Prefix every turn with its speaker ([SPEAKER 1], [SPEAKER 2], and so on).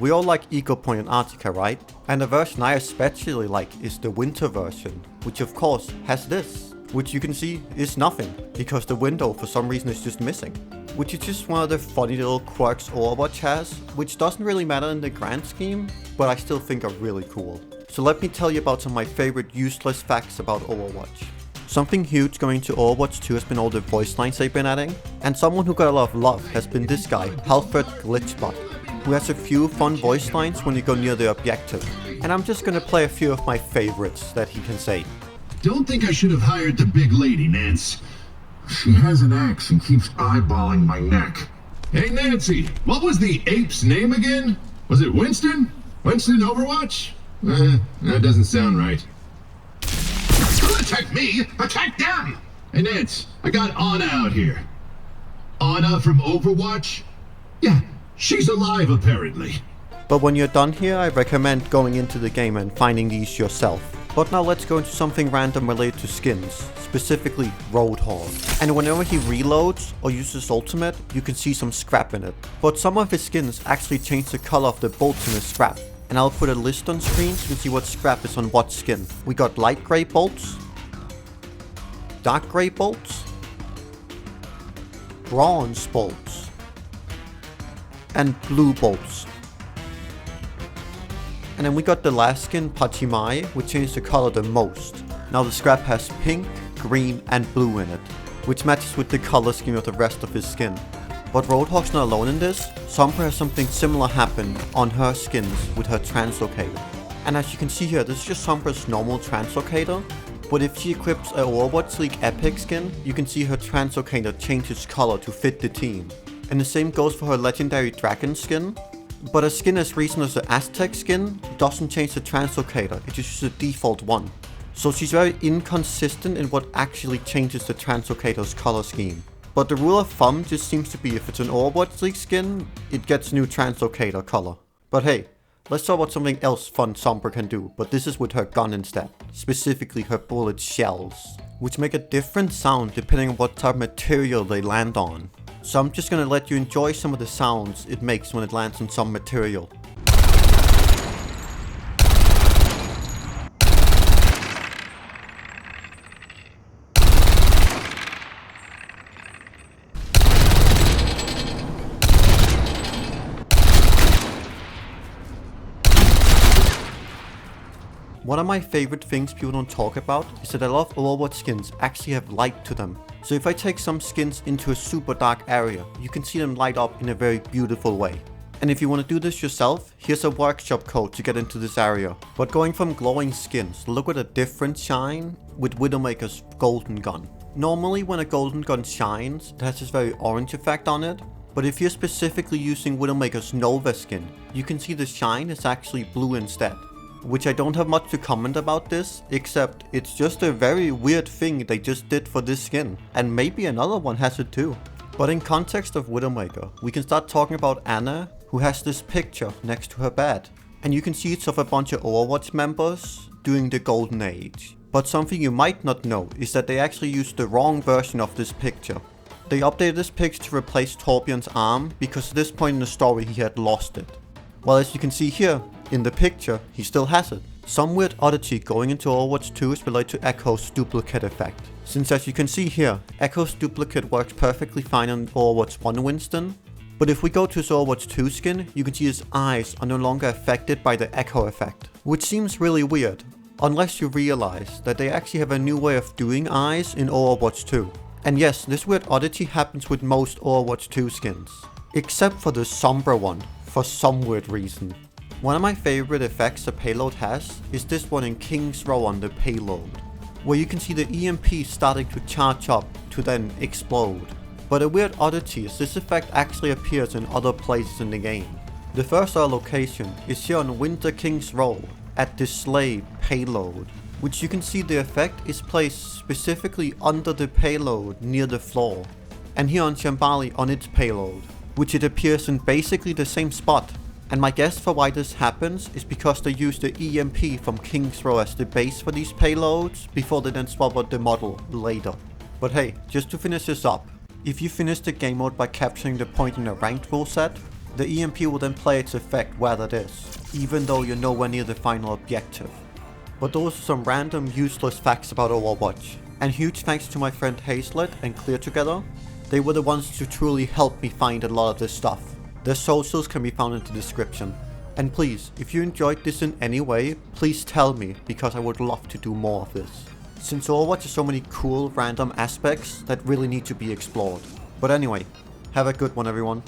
[SPEAKER 1] We all like Eco Point Antarctica, right? And the version I especially like is the winter version, which of course has this, which you can see is nothing, because the window for some reason is just missing. Which is just one of the funny little quirks Overwatch has, which doesn't really matter in the grand scheme, but I still think are really cool. So let me tell you about some of my favorite useless facts about Overwatch. Something huge going to Overwatch 2 has been all the voice lines they've been adding, and someone who got a lot of love has been this guy, Halford Glitchbot, who has a few fun voice lines when you go near the objective. And I'm just gonna play a few of my favorites that he can say.
[SPEAKER 2] Don't think I should have hired the big lady, Nance. She has an axe and keeps eyeballing my neck. Hey, Nancy, what was the ape's name again? Was it Winston? Winston Overwatch? That doesn't sound right. Don't attack me! Attack them! Hey, Nance, I got Anna out here. Anna from Overwatch? Yeah, she's alive apparently.
[SPEAKER 1] But when you're done here, I recommend going into the game and finding these yourself. But now let's go into something random related to skins, specifically Roadhog. And whenever he reloads or uses ultimate, you can see some scrap in it. But some of his skins actually change the color of the bolts in his scrap. And I'll put a list on screen so you can see what scrap is on what skin. We got light gray bolts, dark gray bolts, bronze bolts, and blue bolts. And then we got the last skin, Pachimai, which changed the color the most. Now the scrap has pink, green and blue in it, which matches with the color scheme of the rest of his skin. But Roadhog's not alone in this. Sombra has something similar happen on her skins with her translocator. And as you can see here, this is just Sombra's normal translocator. But if she equips a Overwatch League epic skin, you can see her translocator change its color to fit the team. And the same goes for her legendary dragon skin. But a skin as recent as the Aztec skin doesn't change the translocator, it just uses the default one. So she's very inconsistent in what actually changes the translocator's color scheme. But the rule of thumb just seems to be if it's an Overwatch League skin, it gets new translocator color. But hey, let's talk about something else fun Sombra can do, but this is with her gun instead. Specifically her bullet shells, which make a different sound depending on what type of material they land on. So I'm just gonna let you enjoy some of the sounds it makes when it lands on some material. One of my favorite things people don't talk about is that a lot of Overwatch skins actually have light to them. So if I take some skins into a super dark area, you can see them light up in a very beautiful way. And if you want to do this yourself, here's a workshop code to get into this area. But going from glowing skins, look at a different shine with Widowmaker's golden gun. Normally when a golden gun shines, it has this very orange effect on it. But if you're specifically using Widowmaker's Nova skin, you can see the shine is actually blue instead. Which I don't have much to comment about this, except it's just a very weird thing they just did for this skin. And maybe another one has it too. But in context of Widowmaker, we can start talking about Anna, who has this picture next to her bed. And you can see it's of a bunch of Overwatch members during the Golden Age. But something you might not know is that they actually used the wrong version of this picture. They updated this picture to replace Torbjorn's arm because at this point in the story he had lost it. Well, as you can see here, in the picture, he still has it. Some weird oddity going into Overwatch 2 is related to Echo's duplicate effect. Since as you can see here, Echo's duplicate works perfectly fine on Overwatch 1 Winston. But if we go to his Overwatch 2 skin, you can see his eyes are no longer affected by the Echo effect. Which seems really weird, unless you realize that they actually have a new way of doing eyes in Overwatch 2. And yes, this weird oddity happens with most Overwatch 2 skins. Except for the Sombra one, for some weird reason. One of my favorite effects the Payload has is this one in King's Row on the Payload, where you can see the EMP starting to charge up to then explode. But a weird oddity is this effect actually appears in other places in the game. The first location is here on Winter King's Row at the Slave Payload, which you can see the effect is placed specifically under the payload near the floor. And here on Shambali on its payload, which it appears in basically the same spot. And my guess for why this happens is because they use the EMP from King's Row as the base for these payloads before they then swap out the model later. But hey, just to finish this up, if you finish the game mode by capturing the point in a ranked rule set, The EMP will then play its effect where that is, even though you're nowhere near the final objective. But those are some random useless facts about Overwatch. And huge thanks to my friend Hazlet and Clear Together. They were the ones to truly help me find a lot of this stuff. Their socials can be found in the description. And please, if you enjoyed this in any way, please tell me, because I would love to do more of this. Since Overwatch has so many cool random aspects that really need to be explored. But anyway, have a good one everyone.